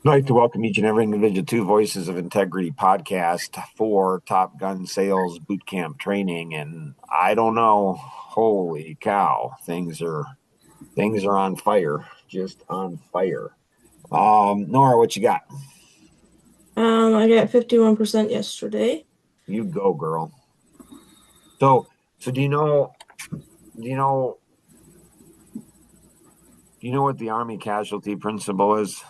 I'd like to welcome each and every individual to Voices of Integrity podcast for Top Gun Sales Bootcamp Training. And I don't know, holy cow, things are on fire, just on fire. Nora, what you got? I got 51% yesterday. You go, girl. So do you know what the Army casualty principle is?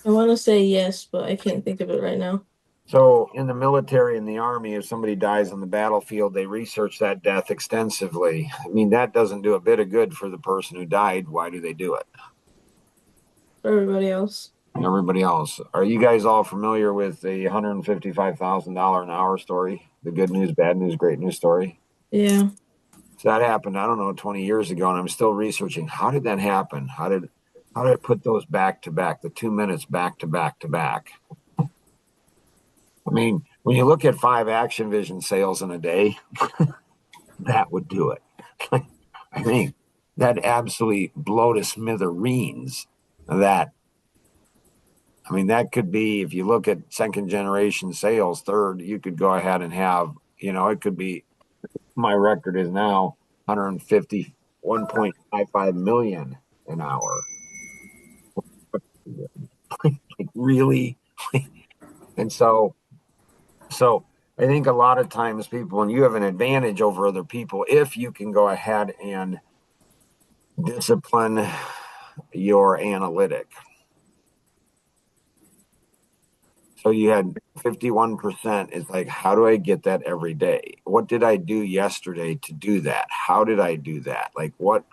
I want to say yes, but I can't think of it right now. So in the military and the Army, if somebody dies on the battlefield, they research that death extensively. I mean, that doesn't do a bit of good for the person who died. Why do they do it? For everybody else. Everybody else. Are you guys all familiar with the $155,000 an hour story? The good news, bad news, great news story? Yeah. So that happened, I don't know, 20 years ago, and I'm still researching. How did that happen? How did I put those back to back, the 2 minutes back to back to back? I mean, when you look at 5 Action Vision sales in a day, that would do it. I mean, that absolutely blow to smithereens. That could be, if you look at second generation sales, third, you could go ahead and have, it could be, my record is now 151.55 million an hour. Like, really? And so I think a lot of times people, and you have an advantage over other people if you can go ahead and discipline your analytic. So you had 51%. It's like, how do I get that every day? What did I do yesterday to do that? How did I do that? Like, what?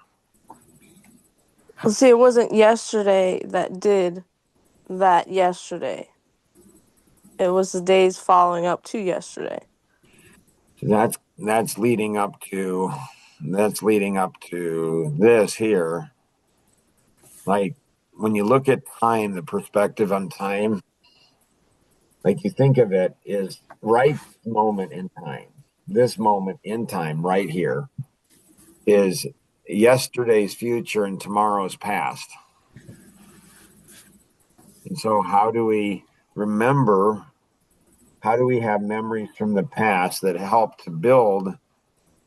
See, it wasn't yesterday that did that yesterday. It was the days following up to yesterday. That's leading up to this here. Like, when you look at time, the perspective on time, like, you think of it is right moment in time. This moment in time right here is yesterday's future and tomorrow's past. And so how do we remember? How do we have memories from the past that help to build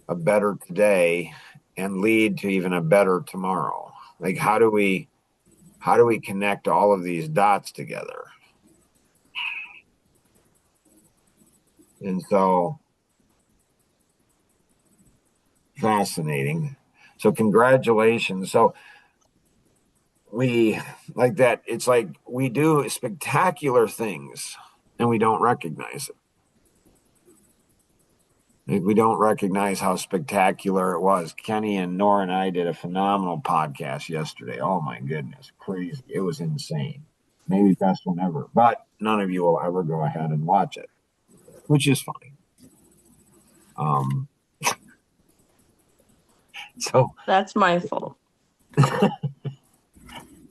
a better today and lead to even a better tomorrow? Like, how do we connect all of these dots together? And so, fascinating. So congratulations. So we, like that, it's like we do spectacular things and we don't recognize it. Like, we don't recognize how spectacular it was. Kenny and Nora and I did a phenomenal podcast yesterday. Oh my goodness, crazy. It was insane. Maybe best one ever. But none of you will ever go ahead and watch it, which is fine. So That's my fault.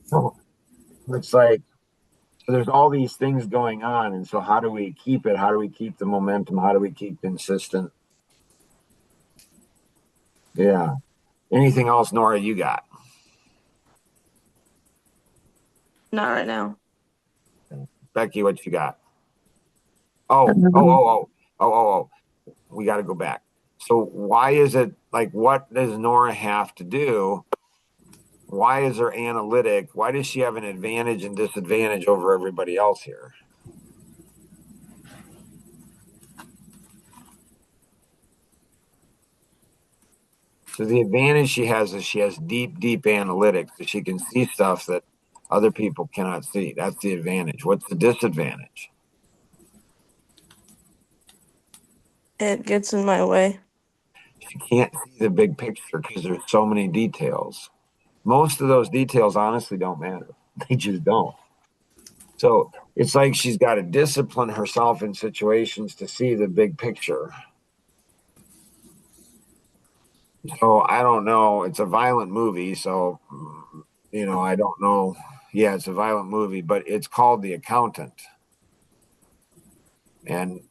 so it's like, so there's all these things going on, and so how do we keep it? How do we keep the momentum? How do we keep consistent? Yeah. Anything else, Nora, you got? Not right now. Becky, what you got? Oh. We got to go back. So why is it, like, what does Nora have to do? Why is her analytic? Why does she have an advantage and disadvantage over everybody else here? So the advantage she has is she has deep, deep analytics. So she can see stuff that other people cannot see. That's the advantage. What's the disadvantage? It gets in my way. She can't see the big picture because there's so many details. Most of those details honestly don't matter. They just don't. So it's like she's got to discipline herself in situations to see the big picture. So I don't know. It's a violent movie. So, I don't know. Yeah, it's a violent movie, but it's called The Accountant. And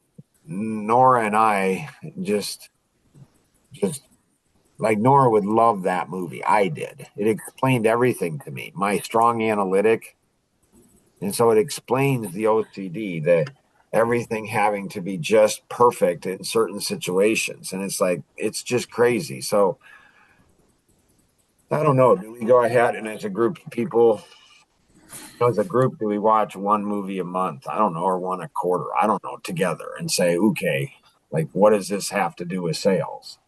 Nora and I just like Nora would love that movie. I did. It explained everything to me. My strong analytic, and so it explains the OCD, the everything having to be just perfect in certain situations, and it's like it's just crazy. So I don't know. Do we go ahead and as a group of people, as a group, do we watch one movie a month? I don't know, or one a quarter. I don't know, together and say, okay, like what does this have to do with sales?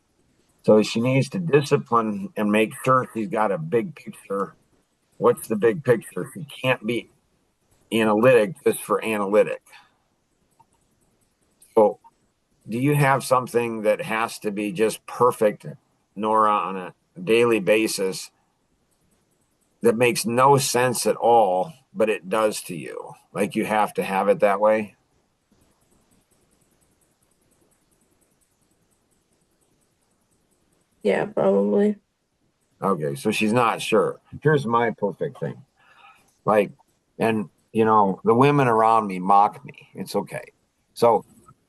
So she needs to discipline and make sure she's got a big picture. What's the big picture? She can't be analytic just for analytic. So, do you have something that has to be just perfect, Nora, on a daily basis that makes no sense at all, but it does to you? Like you have to have it that way? Yeah, probably. Okay, so she's not sure. Here's my perfect thing. Like, and the women around me mock me. It's okay. So,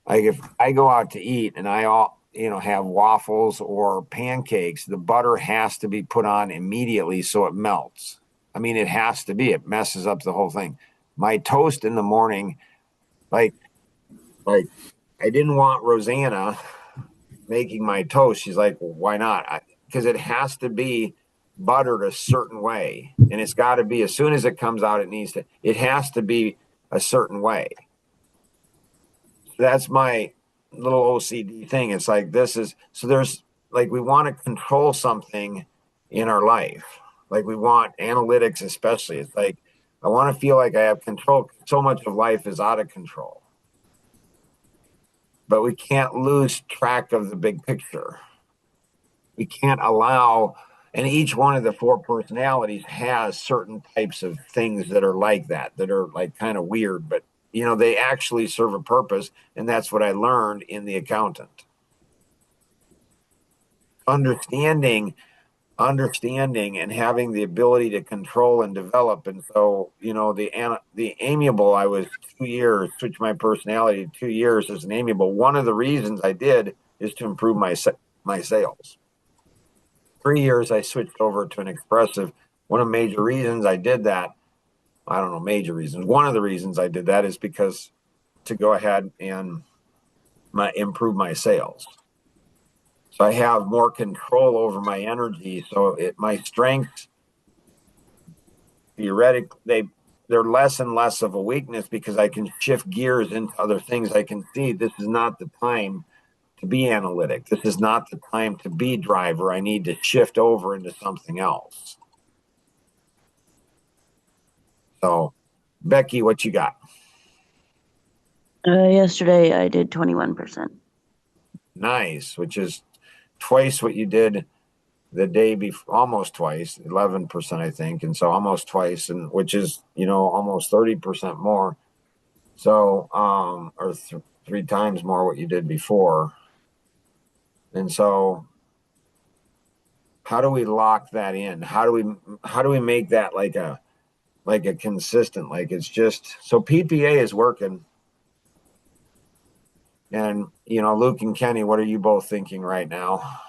like, if I go out to eat and I all have waffles or pancakes, the butter has to be put on immediately so it melts. I mean, it has to be. It messes up the whole thing. My toast in the morning, like, like I didn't want Rosanna making my toast. She's like, well, why not? Because it has to be buttered a certain way, and it's got to be as soon as it comes out. It has to be a certain way. That's my little OCD thing. It's like this is so there's like we want to control something in our life. Like we want analytics, especially. It's like I want to feel like I have control. So much of life is out of control. But we can't lose track of the big picture. We can't allow, and each one of the four personalities has certain types of things that are like that are like kind of weird, but they actually serve a purpose. And that's what I learned in The Accountant. Understanding and having the ability to control and develop. And so, the amiable, I was 2 years, switched my personality 2 years as an amiable. One of the reasons I did is to improve my sales. 3 years, I switched over to an expressive. One of the major reasons I did that, I don't know, major reasons. One of the reasons I did that is because to go ahead and improve my sales. So I have more control over my energy. So my strengths, theoretically, they're less and less of a weakness because I can shift gears into other things. I can see this is not the time to be analytic. This is not the time to be driver. I need to shift over into something else. So, Becky, what you got? Yesterday I did 21%. Nice, which is twice what you did the day before, almost twice, 11%, I think. And so almost twice, and which is, almost 30% more. So, or 3 times more what you did before. And so how do we lock that in? How do we make that like a consistent, like it's just, so PPA is working. And, Luke and Kenny, what are you both thinking right now?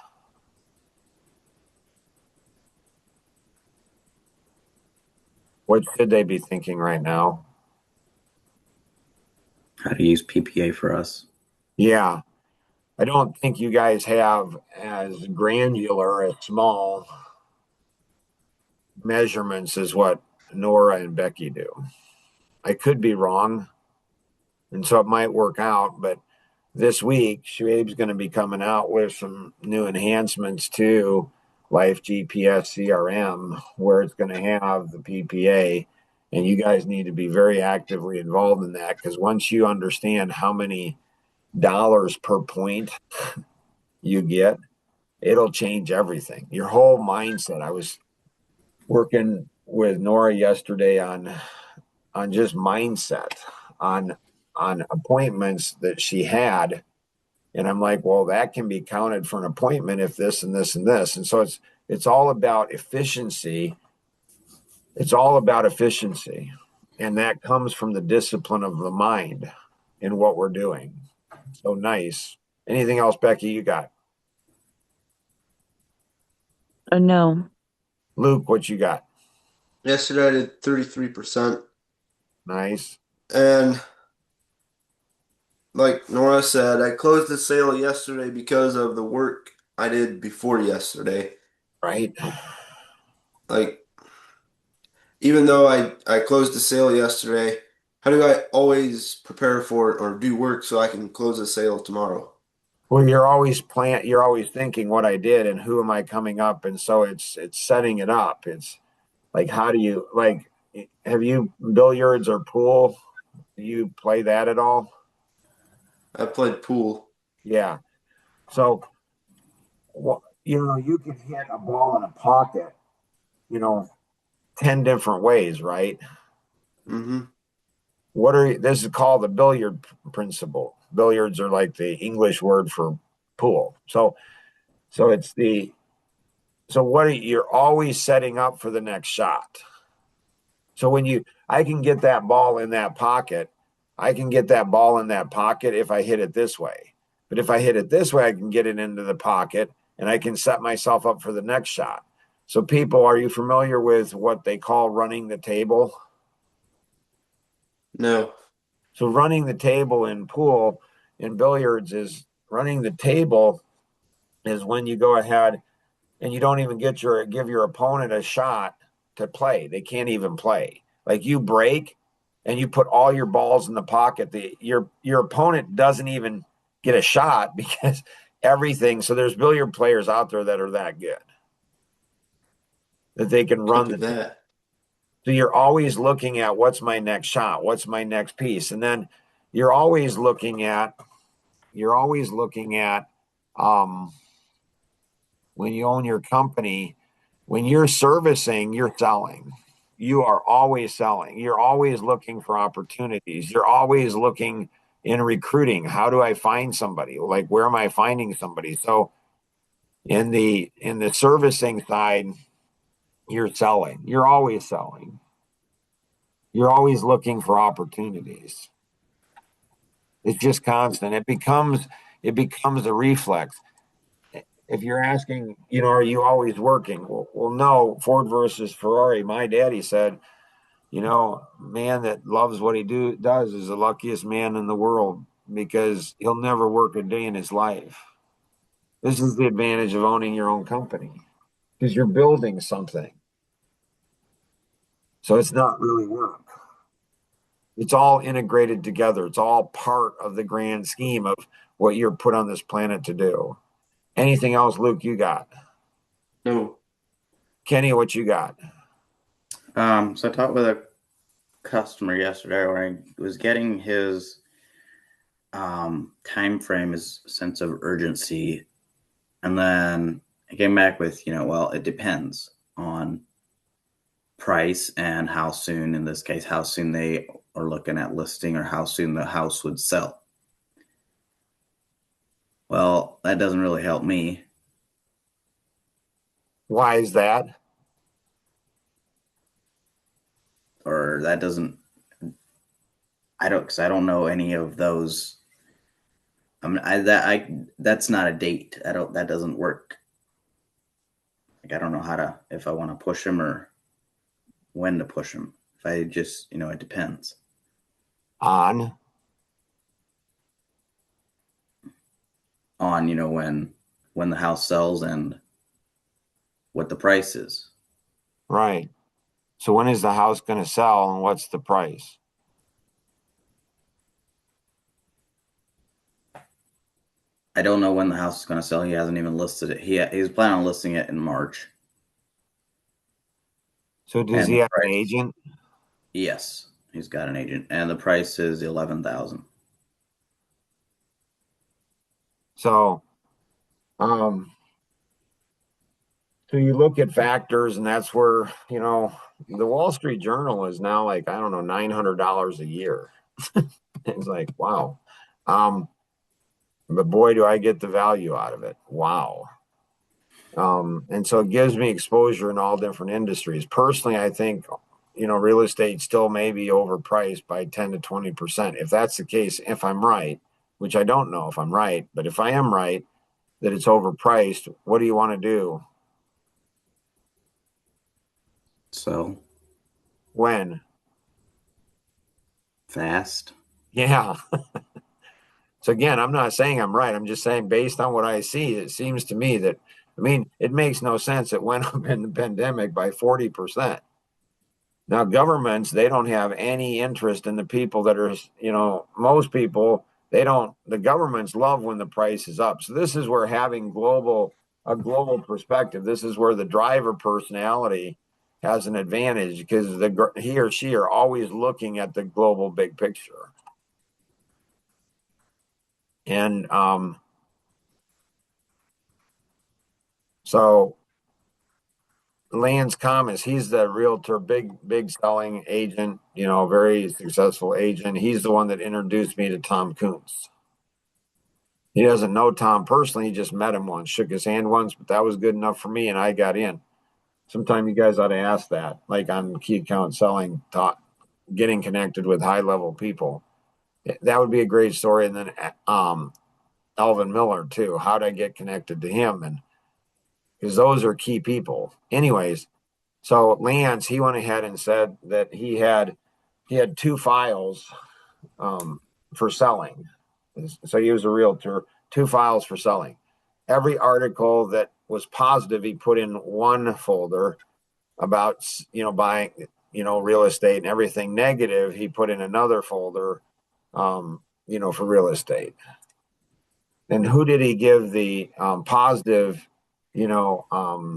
What should they be thinking right now? How to use PPA for us. Yeah. I don't think you guys have as granular, as small measurements as what Nora and Becky do. I could be wrong. And so it might work out, but this week, Shuaib's going to be coming out with some new enhancements to Life GPS CRM, where it's going to have the PPA. And you guys need to be very actively involved in that, because once you understand how many dollars per point you get, it'll change everything. Your whole mindset. I was working with Nora yesterday on just mindset, on appointments that she had. And I'm like, well, that can be counted for an appointment if this and this and this. And so it's all about efficiency. It's all about efficiency. And that comes from the discipline of the mind in what we're doing. So nice. Anything else, Becky, you got? No. Luke, what you got? Yesterday I did 33%. Nice. And like Nora said, I closed the sale yesterday because of the work I did before yesterday. Right. Like, even though I closed the sale yesterday, how do I always prepare for it or do work so I can close the sale tomorrow? Well, you're always thinking what I did and who am I coming up, and so it's setting it up. It's like, how do you like? Have you billiards or pool? Do you play that at all? I played pool. Yeah. So, well, you can hit a ball in a pocket, you know, 10 different ways, right? Mm-hmm. This is called the billiard principle. Billiards are like the English word for pool. So it's you're always setting up for the next shot. So I can get that ball in that pocket. I can get that ball in that pocket if I hit it this way. But if I hit it this way, I can get it into the pocket and I can set myself up for the next shot. So people, are you familiar with what they call running the table? No. So running the table in pool, in billiards, is running the table is when you go ahead and you don't even give your opponent a shot to play. They can't even play. Like, you break and you put all your balls in the pocket. Your opponent doesn't even get a shot because everything. So there's billiard players out there that are that good that they can run Look at that. So you're always looking at what's my next shot, what's my next piece, and then you're always looking at um, when you own your company, when you're servicing, you're selling. You are always selling. You're always looking for opportunities. You're always looking in recruiting. How do I find somebody? Like, where am I finding somebody? So in the servicing side, you're selling. You're always selling. You're always looking for opportunities. It's just constant. It becomes a reflex. If you're asking, are you always working? Well, no. Ford versus Ferrari. My daddy said, man that loves what he does is the luckiest man in the world because he'll never work a day in his life. This is the advantage of owning your own company because you're building something. So it's not really work. It's all integrated together. It's all part of the grand scheme of what you're put on this planet to do. Anything else, Luke, you got? No. Kenny, what you got? So I talked with a customer yesterday where I was getting his time frame, his sense of urgency, and then I came back with, well, it depends on price and how soon, in this case, how soon they are looking at listing or how soon the house would sell. Well, that doesn't really help me. Why is that? Or that doesn't, because I don't know any of those. That's not a date. That doesn't work. Like, I don't know if I want to push them or when to push them. If I just, it depends. On, when the house sells and what the price is. right. So when is the house going to sell and what's the price? I don't know when the house is going to sell. He hasn't even listed it. He's planning on listing it in March. So does he have an agent? Yes, he's got an agent, and the price is $11,000. So, so you look at factors, and that's where, the Wall Street Journal is now like, I don't know, $900 a year. It's like, wow. But boy, do I get the value out of it. Wow. And so it gives me exposure in all different industries. Personally, I think, real estate still may be overpriced by 10 to 20%. If that's the case, if I'm right, which I don't know if I'm right, but if I am right that it's overpriced, what do you want to do? So When? fast. Yeah. So again, I'm not saying I'm right. I'm just saying based on what I see, it seems to me that, I mean, it makes no sense. It went up in the pandemic by 40%. Now, governments, they don't have any interest in the people that are, most people, they don't, the governments love when the price is up. So this is where having a global perspective, this is where the driver personality has an advantage because he or she are always looking at the global big picture. And so Lance Thomas, he's the realtor, big selling agent, very successful agent. He's the one that introduced me to Tom Kuntz. He doesn't know Tom personally. He just met him once, shook his hand once, but that was good enough for me, and I got in. Sometime you guys ought to ask that, like on key account selling, getting connected with high level people. That would be a great story. And then Alvin Miller too. How did I get connected to him? And because those are key people. Anyways, so Lance, he went ahead and said that he had 2 files for selling. So he was a realtor, 2 files for selling. Every article that was positive, he put in one folder about, buying, real estate, and everything negative, he put in another folder, for real estate. And who did he give the positive,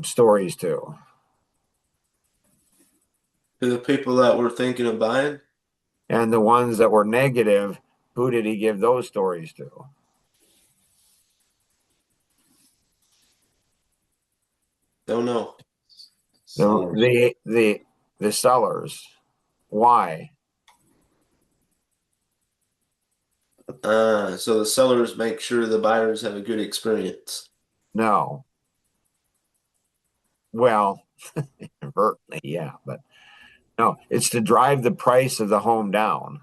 stories to? To the people that were thinking of buying. And the ones that were negative, who did he give those stories to? Don't know. The sellers. Why? So the sellers make sure the buyers have a good experience. No. Well, inadvertently, yeah, but no, it's to drive the price of the home down.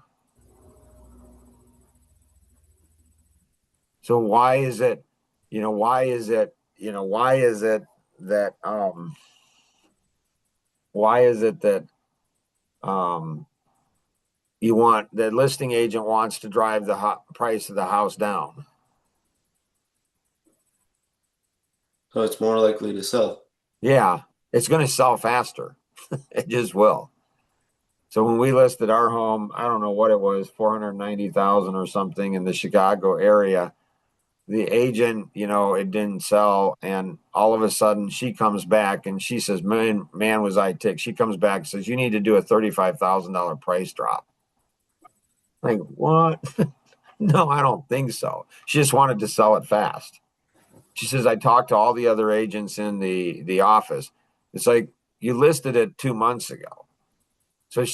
So why is it that you want the listing agent wants to drive the price of the house down? So it's more likely to sell. Yeah, it's going to sell faster. It just will. So when we listed our home, I don't know what it was, 490,000 or something in the Chicago area, the agent, it didn't sell. And all of a sudden she comes back and she says, man, was I ticked. She comes back and says, you need to do a $35,000 price drop. Like, what? No, I don't think so. She just wanted to sell it fast. She says, I talked to all the other agents in the office. It's like, you listed it 2 months ago. So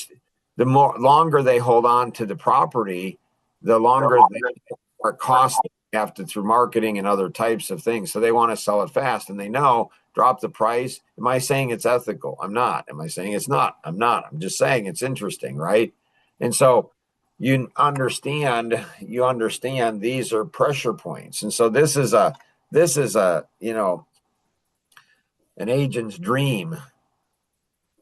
the longer they hold on to the property, the longer they are costing after through marketing and other types of things. So they want to sell it fast, and they know drop the price. Am I saying it's ethical? I'm not. Am I saying it's not? I'm not. I'm just saying it's interesting, right? And so you understand these are pressure points. And so this is a an agent's dream.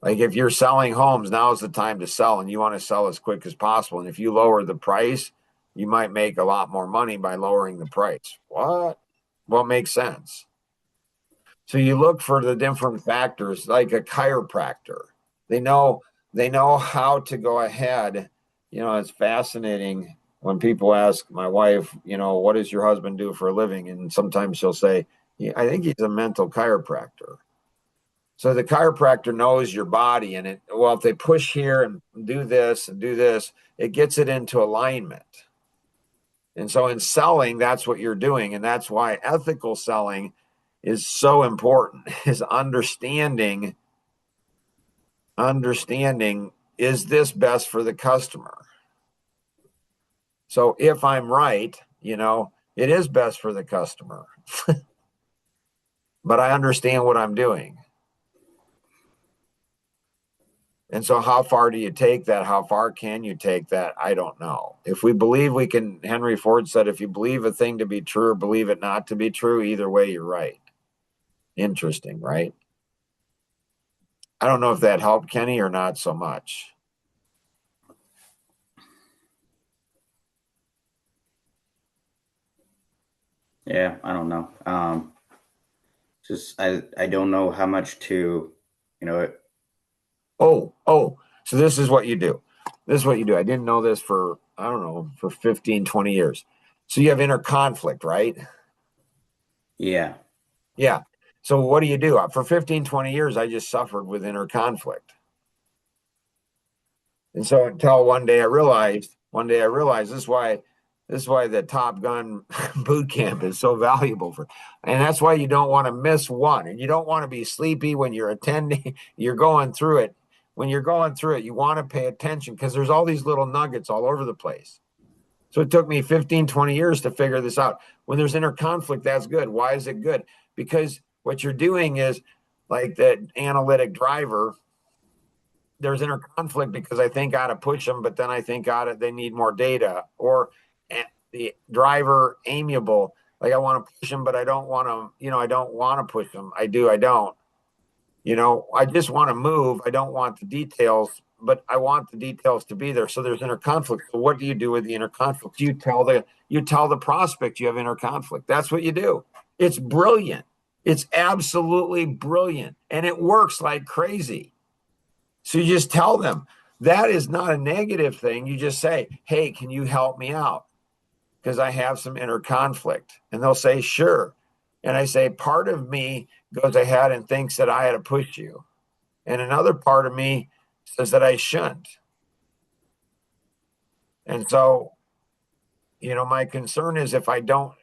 Like if you're selling homes, now is the time to sell, and you want to sell as quick as possible. And if you lower the price, you might make a lot more money by lowering the price. What? Well, it makes sense. So you look for the different factors, like a chiropractor. They know how to go ahead. It's fascinating when people ask my wife, what does your husband do for a living? And sometimes she'll say, I think he's a mental chiropractor. So the chiropractor knows your body, and if they push here and do this, it gets it into alignment. And so in selling, that's what you're doing. And that's why ethical selling is so important, is understanding, is this best for the customer? So if I'm right, it is best for the customer, but I understand what I'm doing. And so how far do you take that? How far can you take that? I don't know. If we believe we can, Henry Ford said, if you believe a thing to be true or believe it not to be true, either way, you're right. Interesting, right? I don't know if that helped Kenny or not so much. Yeah, I don't know. Just I don't know how much to, you know, Oh, so this is what you do. This is what you do. I didn't know this for, I don't know, for 15, 20 years. So you have inner conflict, right? yeah. Yeah. So what do you do? For 15, 20 years, I just suffered with inner conflict. And so until one day I realized this is why the Top Gun boot camp is so valuable for, and that's why you don't want to miss one. And you don't want to be sleepy when you're attending, you're going through it. When you're going through it, you want to pay attention because there's all these little nuggets all over the place. So it took me 15, 20 years to figure this out. When there's inner conflict, that's good. Why is it good? Because what you're doing is like that analytic driver, there's inner conflict because I think I ought to push them, but then I think they need more data. Or the driver amiable, like I want to push them, but I don't want to, I don't want to push them. I do, I don't. I just want to move. I don't want the details, but I want the details to be there. So there's inner conflict. So what do you do with the inner conflict? You tell the prospect you have inner conflict. That's what you do. It's brilliant. It's absolutely brilliant. And it works like crazy. So you just tell them that is not a negative thing. You just say, hey, can you help me out? Because I have some inner conflict. And they'll say, sure. And I say, part of me goes ahead and thinks that I had to push you. And another part of me says that I shouldn't. And so, my concern is if I don't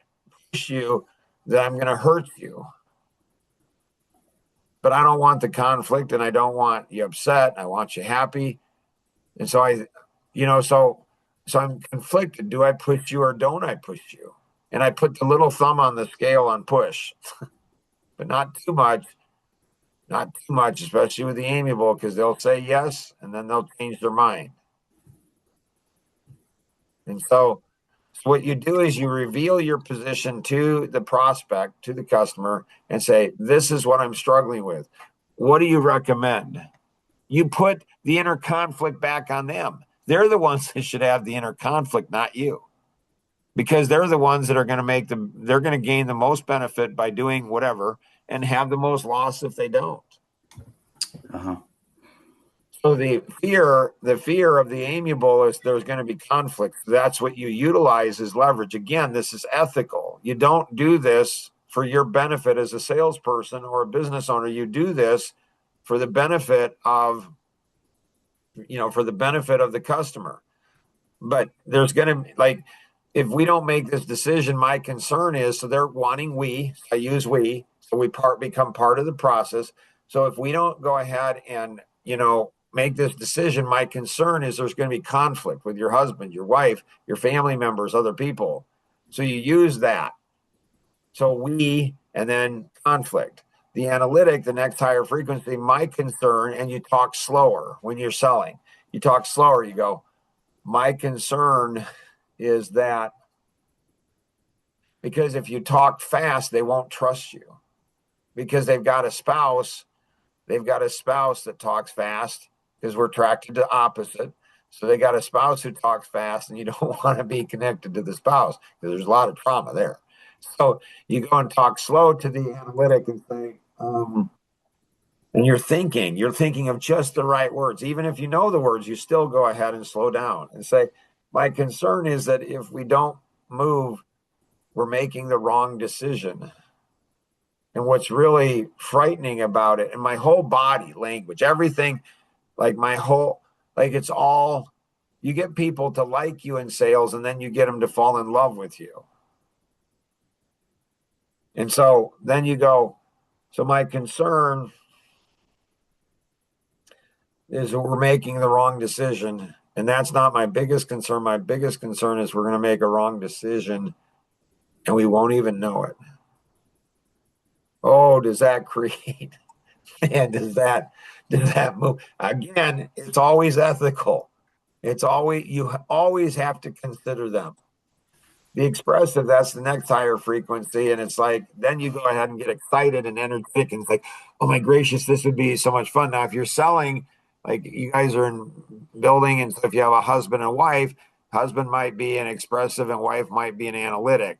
push you, that I'm going to hurt you. But I don't want the conflict and I don't want you upset. I want you happy. And so so I'm conflicted. Do I push you or don't I push you? And I put the little thumb on the scale on push, but not too much. Not too much, especially with the amiable, because they'll say yes and then they'll change their mind. And so what you do is you reveal your position to the prospect, to the customer, and say, this is what I'm struggling with. What do you recommend? You put the inner conflict back on them. They're the ones that should have the inner conflict, not you. Because they're the ones that are going to they're going to gain the most benefit by doing whatever and have the most loss if they don't. Uh-huh. So the fear of the amiable is there's going to be conflict. That's what you utilize as leverage. Again, this is ethical. You don't do this for your benefit as a salesperson or a business owner. You do this for the benefit of, the customer. But there's going to if we don't make this decision, my concern is, so they're wanting I use we, so we become part of the process. So if we don't go ahead and, make this decision, my concern is there's going to be conflict with your husband, your wife, your family members, other people. So you use that. So we, and then conflict. The analytic, the next higher frequency, my concern, and you talk slower when you're selling. You talk slower, you go, my concern is that, because if you talk fast, they won't trust you because they've got a spouse that talks fast because we're attracted to opposite. So they got a spouse who talks fast and you don't want to be connected to the spouse because there's a lot of trauma there. So you go and talk slow to the analytic and say, and you're thinking of just the right words. Even if you know the words, you still go ahead and slow down and say, my concern is that if we don't move, we're making the wrong decision. And what's really frightening about it, and my whole body language, everything, it's all, you get people to like you in sales and then you get them to fall in love with you. And so then you go, so my concern is that we're making the wrong decision. And that's not my biggest concern. My biggest concern is we're going to make a wrong decision and we won't even know it. Oh, does that create, and does that move? Again, it's always ethical. You always have to consider them. The expressive, that's the next higher frequency. And it's like, then you go ahead and get excited and energetic. And it's like, oh my gracious, this would be so much fun. Now, if you're selling, like you guys are in building, and so if you have a husband and wife, husband might be an expressive and wife might be an analytic.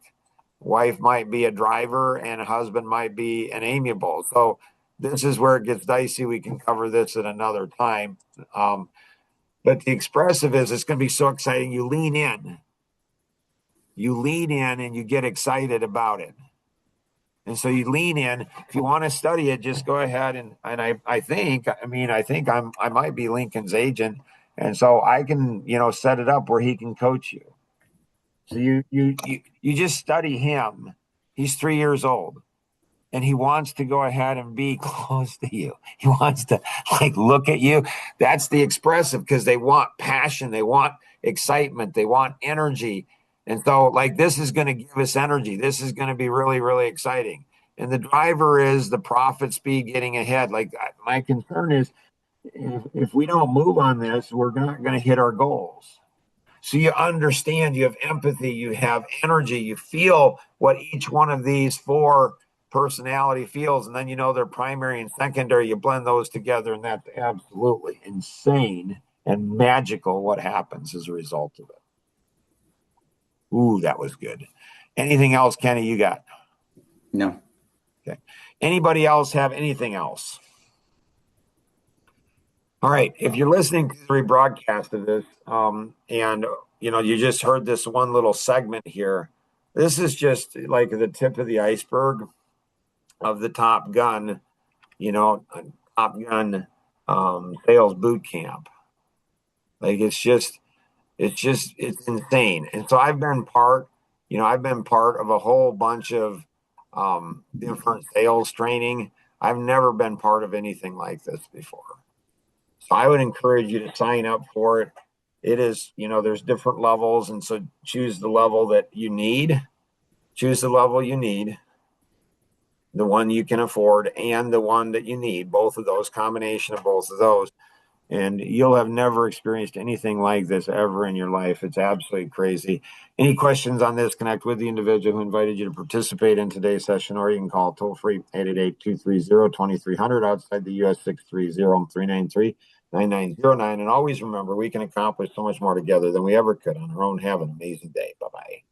Wife might be a driver and husband might be an amiable. So this is where it gets dicey. We can cover this at another time. But the expressive is, it's going to be so exciting. You lean in and you get excited about it. And so you lean in. If you want to study it, just go ahead and I think I might be Lincoln's agent. And so I can, set it up where he can coach you. So you just study him. He's 3 years old and he wants to go ahead and be close to you. He wants to look at you. That's the expressive, because they want passion. They want excitement. They want energy. And so this is going to give us energy. This is going to be really, really exciting. And the driver is the profit speed, getting ahead. My concern is if we don't move on this, we're not going to hit our goals. So you understand, you have empathy, you have energy, you feel what each one of these 4 personality feels. And then their primary and secondary, you blend those together, and that's absolutely insane and magical what happens as a result of it. Ooh, that was good. Anything else, Kenny, you got? No. Okay. Anybody else have anything else? All right. If you're listening to the rebroadcast of this, and you just heard this one little segment here, this is just like the tip of the iceberg of the Top Gun, Top Gun sales boot camp. It's insane. And so I've been part of a whole bunch of different sales training. I've never been part of anything like this before. So I would encourage you to sign up for it. It is, there's different levels. And so choose the level that you need. Choose the level you need, the one you can afford, and the one that you need, both of those, combination of both of those. And you'll have never experienced anything like this ever in your life. It's absolutely crazy. Any questions on this, connect with the individual who invited you to participate in today's session, or you can call toll free 888-230-2300, outside the U.S. 630-393-9909. And always remember, we can accomplish so much more together than we ever could on our own. Have an amazing day. Bye-bye.